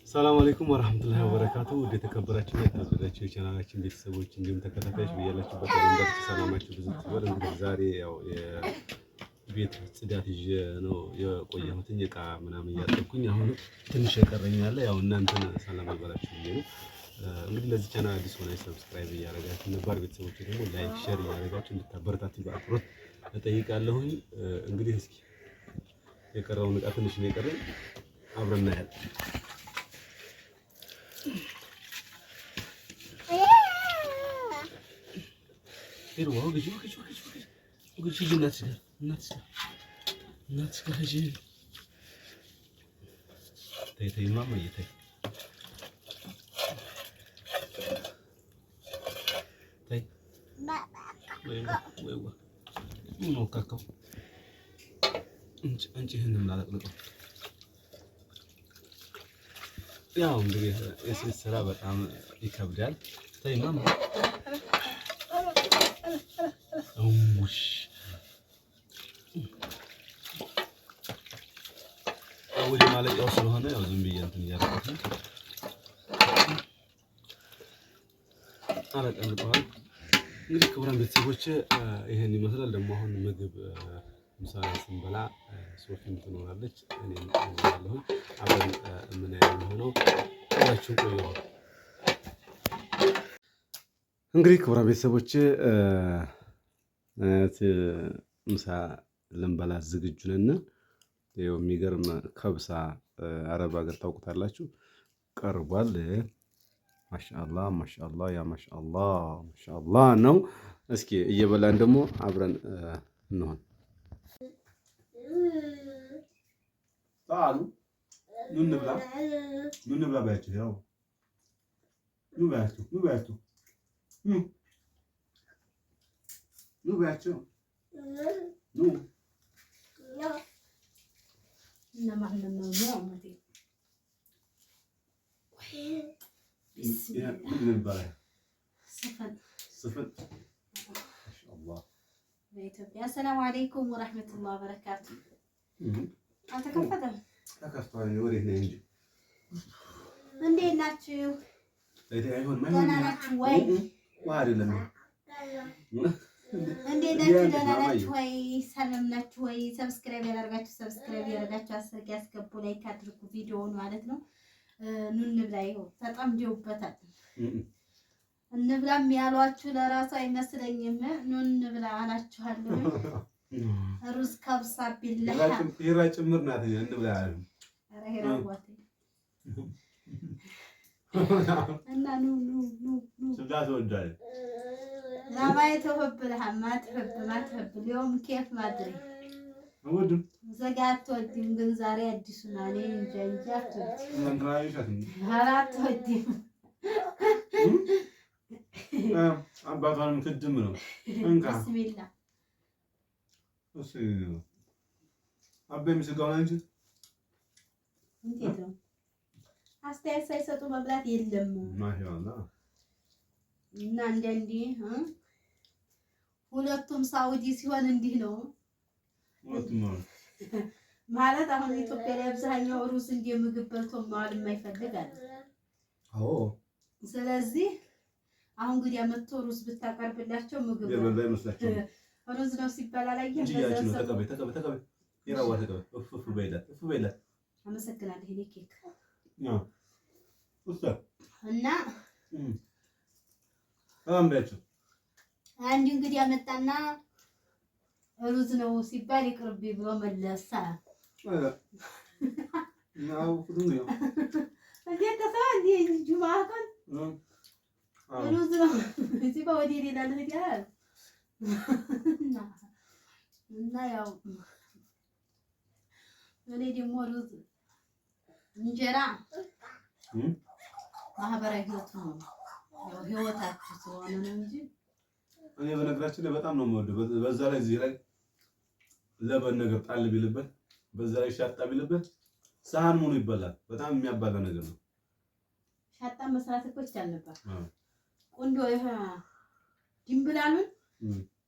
ሰላም አለይኩም ወራህመቱላሂ ወበረካቱ። ወደ ተከበራችሁ የተወደዳችሁ የቻናላችን ቤተሰቦች እንዲሁም ተከታታዮች በያላችሁበት ወንደር ሰላማችሁ ብዙ ይበል። እንግዲህ ዛሬ ያው የቤት ጽዳት ይዤ ነው የቆየሁት። እቃ ምናምን እያጠብኩኝ አሁን ትንሽ የቀረኝ አለ። ያው እናንተን ሰላም ይበላችሁ ብዬ ነው። እንግዲህ ለዚህ ቻናል አዲስ ሆናችሁ ሰብስክራይብ እያደረጋችሁ ነባር ቤተሰቦች ደግሞ ላይክ፣ ሼር እያደረጋችሁ እንድታበረታቱ በአክብሮት እጠይቃለሁኝ። እንግዲህ እስኪ የቀረውን እቃ ትንሽ ነው የቀረኝ፣ አብረን እናያለን። Pero wow, que yo nuts ka haji. Tay mama yete. Tay. Wewa. No kakao. አንቺ ህንም ላለቅልቀው ያው እንግዲህ የሴት ስራ በጣም ይከብዳል። ታይ ማማ ውሽ ወደ ማለቂያው ስለሆነ ያው ዝም ብዬ እንትን እያደረኩት ነው። አለቀልቀዋል። እንግዲህ ክቡራን ቤተሰቦች ይሄን ይመስላል። ደግሞ አሁን ምግብ ምሳ ስንበላ ሶፊም ትኖራለች፣ እኔም እኖራለሁ። አብረን የምናየው ነው። ሁላችሁ ቆዩ። እንግዲህ ክቡራን ቤተሰቦች ምሳ ልንበላ ዝግጁ ነን። ይኸው የሚገርም ከብሳ አረብ ሀገር ታውቁታላችሁ፣ ቀርቧል። ማሻአላህ ማሻአላህ ያ ማሻአላህ ማሻአላህ ነው። እስኪ እየበላን ደግሞ አብረን እንሆን። ታሉ ኑ እንብላ ባያችሁ፣ ያው ኑ ባያችሁ ኑ ባያችሁ ኑ ለማንም ነው አመቴ በኢትዮጵያ ሰላም አለይኩም ወራህመቱላሂ ወበረካቱ። አልተከፈተም። ተከፍቷል። ወዴት ነው እንጂ እንዴት ናችሁ? ደህና ናችሁ ወይ? አይደለም እንዴት ናችሁ? ደህና ናችሁ ወይ? ሰላም ናችሁ ወይ? ሰብስክራይብ ያደርጋችሁ ሰብስክራይብ ያደርጋችሁ ያስገቡ፣ ላይክ አድርጉ ቪዲዮውን ማለት ነው። ኑ እንብላ። ይኸው ተጠምደውበታል። እንብላም ያሏችሁ ለራሱ አይመስለኝም። ኑ እንብላ አላችኋለሁ። ሩዝ ከብሳ ቢላህ ሂራ ጭምር ናት። እንብላ ያሉ ኧረ ሂራ ዋት እና ኑ ስዳት ወዳይ ራባይ ተወብለህ ማትህብ اليوم كيف ما ادري ወድም ዘጋት ወድም ግን ዛሬ አዲሱና እኔ እንጃት መንራይሻት አራት ወድም አባቷንም ክድም ነው እንካ ቢስሚላህ እሺ አበም ስጋውን አንቺ እንዴት ነው አስተያየት ሳይሰጡ መብላት የለም ማሻአላ። እና እንደንዲ ሁለቱም ሳውዲ ሲሆን እንዲህ ነው ማለት። አሁን ኢትዮጵያ ላይ አብዛኛው ሩዝ እንደ ምግብ በልቶ መዋል የማይፈልግ አለ። አዎ ስለዚህ አሁን እንግዲህ መጥቶ ሩዝ ብታቀርብላቸው ምግብ የበላ ይመስላችሁ ሩዝ ነው ሲባል አላየህ? ተቀበይ ይራዋ ተቀበይ እፍ በይላት አመሰግናለሁ። ይሄ ኬክ እና አንድ እንግዲህ አመጣና ሩዝ ነው ሲባል ይቅርብ ብሎ መለሳ። እንዴት ተሰማ እንዴ ጁማ ቀን ሩዝ ነው ሲባል ወዲህ ሌላ ልጅ ያለ እና ያው እኔ ደግሞ ሩዝ እንጀራ ማህበራዊ ህይወት ነው ህይወታችሁ ስለሆነ ነው እንጂ እኔ በነገራችን ላይ በጣም ነው የምወደው። በዛ ላይ እዚህ ላይ ለበን ነገር ጣል ቢልበት፣ በዛ ላይ ሻጣ ቢልበት ሳህን ሙሉ ይበላል። በጣም የሚያባላ ነገር ነው። ሻጣ መስራት እኮ ይቻል ነበር። ቆንጆ ይሄ ድንብላሉን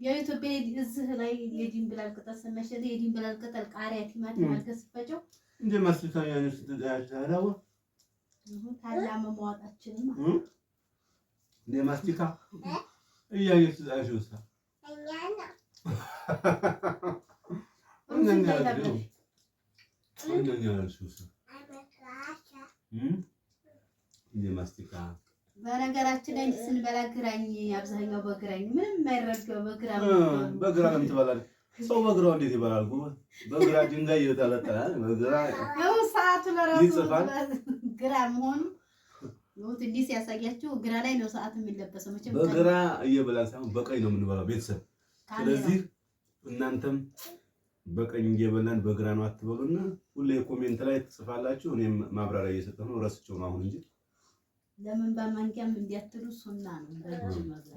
የኢትዮጵያ እዚህ ላይ የድንብላል ቅጠል ሰመሸለ የድንብላል ቅጠል ቃሪያ ቲማቲም አልከስፈጨው እንደ ማስልታኛ ያለው ታላም መዋጣችንም ማስቲካ እያየች ዛሬውሳ ማስቲካ በነገራችን ላይ ስንበላ ግራኝ አብዛኛው በግራኝ ምንም የማይረገው በግራ ለምን ትበላለህ? ሰው በግራው እንዴት ይበላል? በግራ ድንጋይ ይወጣለታል። በግራ ያው ሰዓቱ ለራሱ ግራ መሆኑ ነው። እንዲህ ሲያሳያችሁ ግራ ላይ ነው ሰዓት የሚለበሰው። መቼም በግራ እየበላን ሳይሆን በቀኝ ነው የምንበላው ቤተሰብ። ስለዚህ እናንተም በቀኝ እየበላን በግራ ነው አትበሉና ሁሌ ኮሜንት ላይ ትጽፋላችሁ። እኔም ማብራሪያ እየሰጠሁ ነው። ረስቼው ነው አሁን እንጂ ለምን በማንኪያም እንዲያትሉ ሱና ነው። በእጅ ማለት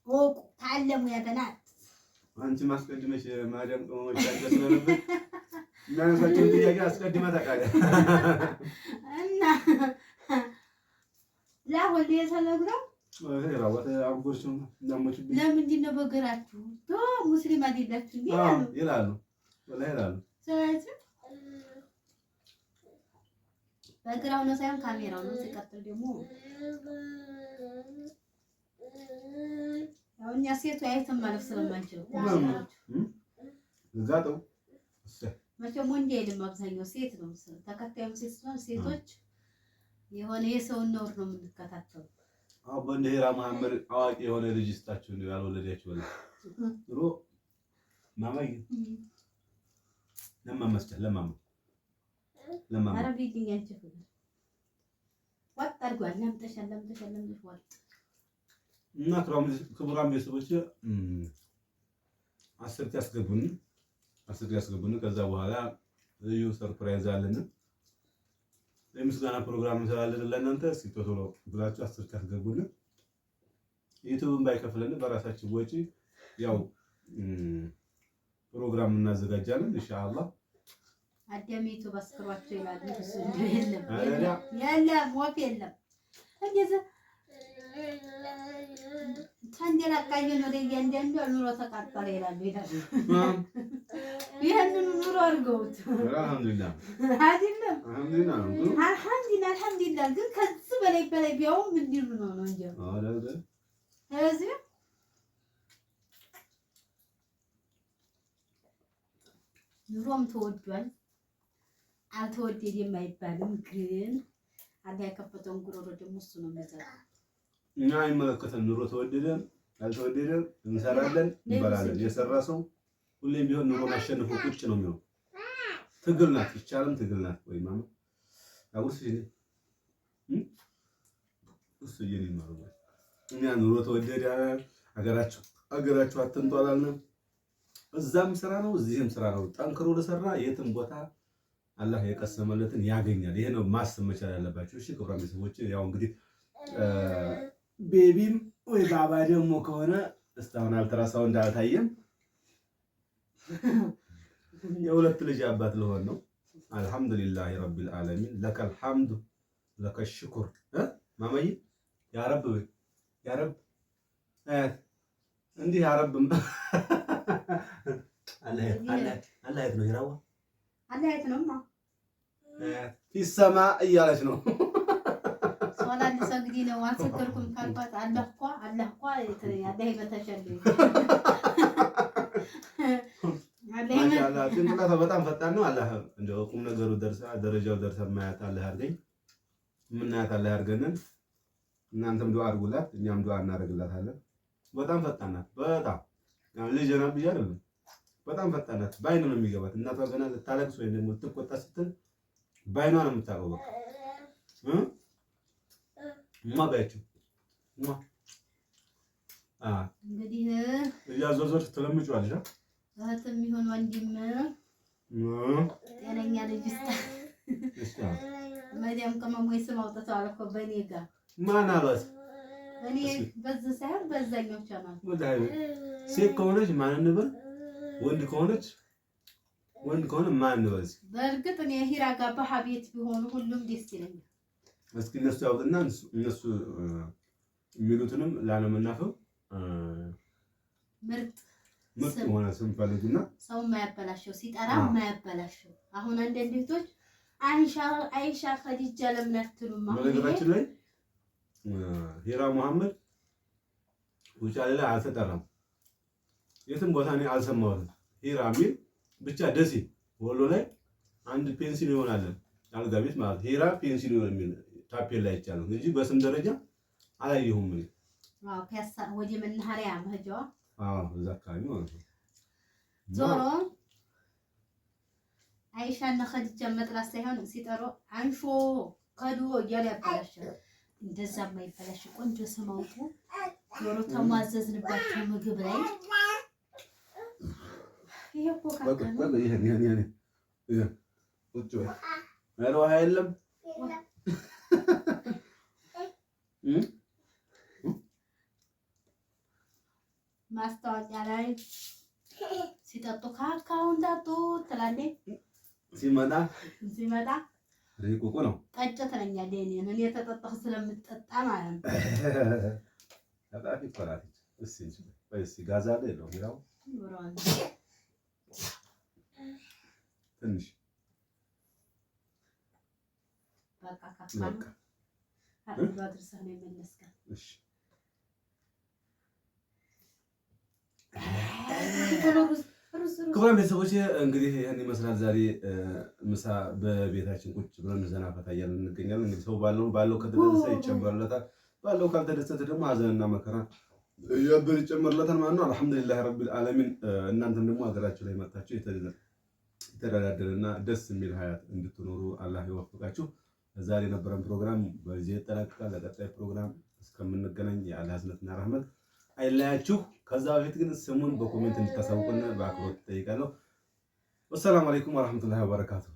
ኦቁ ታለሙ ያበናት አንቺ ማስቀድመሽ ማዳም ቆሞች ታደስ ነበር እናንሳችን ጥያቄ አስቀድማ ታውቃለህ እና ለሁሉ የተነግረው ራወተ አብጎርሽ እንደሞች ለምንድን ነው በግራችሁ ሙስሊም አይደላችሁ ይላሉ ወላሂ ይላሉ። ስለዚህ በግራው ነው ሳይሆን ካሜራው ነው። ሲቀጥል ደግሞ ያው እኛ ሴቱ አይተን ማለፍ ስለማንችል እዛ ነው መቼም ወንድ አይደለም አብዛኛው ሴት ነው። ተከታዩ ሴት ስለሆነ ሴቶች የሆነ የሰውን ነውር ነው የምንከታተሉ። አዎ በእንደሄራ መሐመድ አዋቂ የሆነ ልጅ ስጣችሁ ነው ያልወለዳችሁ ወላ ድሮ ማማዬ ለማማ አረብ ይገኛችሁ ወጥ አድርጓል። ለምጠሻል ወጥ እና ክቡራን ቤተሰቦች አስርት ያስገቡን ከዛ በኋላ ልዩ ሰርፕራይዝ አለን። የምስጋና ፕሮግራም እንሰራለን ለእናንተ። እስኪ ቶሎ ብላችሁ አስርት ያስገቡን። ዩቲዩብን ባይከፍለን በራሳችን ወጪ ያው ፕሮግራም እናዘጋጃለን ኢንሻአላህ። አዳሚቱ ባስከሯቸው ይላል እሱ የለም ወፍ የለም እንደዚህ ታንደላቃየ ነው ለያንደንዱ ኑሮ ተቃጠለ ይላል ይሄንን ኑሮ አድርገውት አልሐምዱሊላህ አልሐምዱሊላህ ግን ከዚህ በላይ ቢያው ምንድን ነው እንጂ ስለዚህ ኑሮም ተወዷል። አልተወደደም አይባልም፣ ግን አላህ የከፈተውን ጉሮሮ ደግሞ እሱ ነው የሚዘጋው። እኛ አይመለከተን። ኑሮ ተወደደ አልተወደደ እንሰራለን እንበላለን። የሰራ ሰው ሁሌም ቢሆን ኑሮን አሸንፎ ቁጭ ነው የሚሆነው። ትግል ናት፣ ይቻላል ትግል ናት። ወይ ማማ አውስ እሱ ይልማሩ እኛ ኑሮ ተወደደ አገራችሁ አትንጡ አላልንም። እዛም ስራ ነው እዚህም ስራ ነው። ጠንክሮ ለሰራ የትም ቦታ አላህ የቀሰመለትን ያገኛል። ይሄ ነው ማሰብ መቻል ያለባችሁ። እሺ ክቡራን ቤተሰቦች ያው እንግዲህ ቤቢም ወይ ባባ ደግሞ ከሆነ እስካሁን አልትራሳውንድ አልታየም። የሁለት ልጅ አባት ልሆን ነው። አልሐምዱሊላህ ረቢል ዓለሚን ለከል ሐምዱ ለከል ሽኩር ማማዬ ያ ረብ እንዲህ ያ ረብ አላህ የት ነው ይራዋ አላህ የት ነው ፊሰማ እያለች ነው ሶላል ሰግዲ ነው አልሰከርኩም ካልኳት አላህ እኮ አላህ ይበተሻል ማሻአላህ ጭንቅላቷ በጣም ፈጣን ነው። አላህ እንደው ቁም ነገሩ ደረጃው ደርሳ ማያት አላህ አድርገኝ ምናያት አላህ ያርገንን። እናንተም ዱአ አድርጉላት፣ እኛም ዱአ እናደርግላታለን። በጣም ፈጣን ናት። በጣም ልጅ ነው ብዬ አይደለም፣ በጣም ፈጣን ናት። ባይኑ ነው የሚገባት። እናቷ ገና ልታለቅስ ወይ ደግሞ ልትቆጣ ስትል ባይኗ ነው የምታውቀው። በቃ ባያችሁ እንግዲህ እያዞዞች ትለምጪዋለሽ። እህትም ይሁን ወንድም ጤነኛ ልጅ እስታ መዲያም ከመሞይ ስም አውጥተዋል እኮ በእኔ ጋር ማን አሏት? እኔ በዚህ ሳይሆን በዛኛው ቻናል ሴት ከሆነች ማን እንበል፣ ወንድ ከሆነ ማን እንበል? በእርግጥ እኔ ሂራ ጋር በሀቤት ቢሆኑ ሁሉም ደስ ይለኛል። እስኪ እነሱ ያውጡና እነሱ የሚሉትንም ላለመናፈው ምርጥ ሆነ ስም ፈልጉና ሰው የማያበላሸው ሲጠራ የማያበላሸው። አሁን አንዳንድ ቤቶች አይሻ ኸዲጃ ለምን አትሉም? በነገራችን ላይ ሂራ መሐመድ ውጫሌ ላይ አልተጠራም። የትም ቦታ እኔ አልሰማሁትም። ሂራ የሚል ብቻ ደሴ ወሎ ላይ አንድ ፔንሲል ይሆናል አልጋ ቤት ማለት ሂራ ፔንሲል ይሆናል የሚል ታፔላ ይቻላል እንጂ በስም ደረጃ አላየሁም። አዎ ፒያሳ ወደ መናኸሪያ መሄጃዋ እዛ አካባቢ ማለት ነው። ዞሮ አይሻና ኸዲጃ መጥራት ሳይሆን ሲጠሩ አንሾ ከዱ እያሉ ያበላሻል። እንደዛ የማይበላሽ ቆንጆ ስም አውጡ። ዞሮ ተሟዘዝንባቸው ምግብ ላይ ይሄ እኮ ካካለ ይሄ ቁጭ ወይ አረዋ የለም ማስታወቂያ ላይ ሲጠጡ ካካውን ጠጡ ትላለች። ሲመጣ ሪቁቁ ነው ጠጭ ትለኛለች። እኔ የተጠጣሁ ስለምጠጣ ማለት ነው። አጣፊ ቆራጥ እሺ ጋዛ ላይ ነው ያው ትንሽ በቃ ካካሉ አጥባ ድርሰህ ነው የመለስከው። እሺ ክቡራን ቤተሰቦች እንግዲህ ይህን ይመስላል ዛሬ ምሳ በቤታችን ቁጭ ብለን ዘና ፈታ እያልን እንገኛለን። እንግዲህ ሰው ባለው ከተደሰተ ይጨመርለታል፣ ባለው ካልተደሰተ ደግሞ ሀዘንና መከራ ያበር ይጨመርለታል ማለት ነው። አልሐምዱሊላህ ረቢል ዓለሚን። እናንተም ደግሞ ሀገራችሁ ላይ መጣችሁ የተደላደለና ደስ የሚል ሀያት እንድትኖሩ አላህ ይወፍቃችሁ። ዛሬ የነበረን ፕሮግራም በዚህ ይጠናቀቃል። ለቀጣይ ፕሮግራም እስከምንገናኝ የአላህ ህዝነትና ረህመት አይለያችሁ። ከዛ በፊት ግን ስሙን በኮሜንት እንድታሳውቁና በአክብሮት እጠይቃለሁ። ወሰላሙ አለይኩም ወራህመቱላሂ ወበረካቱሁ።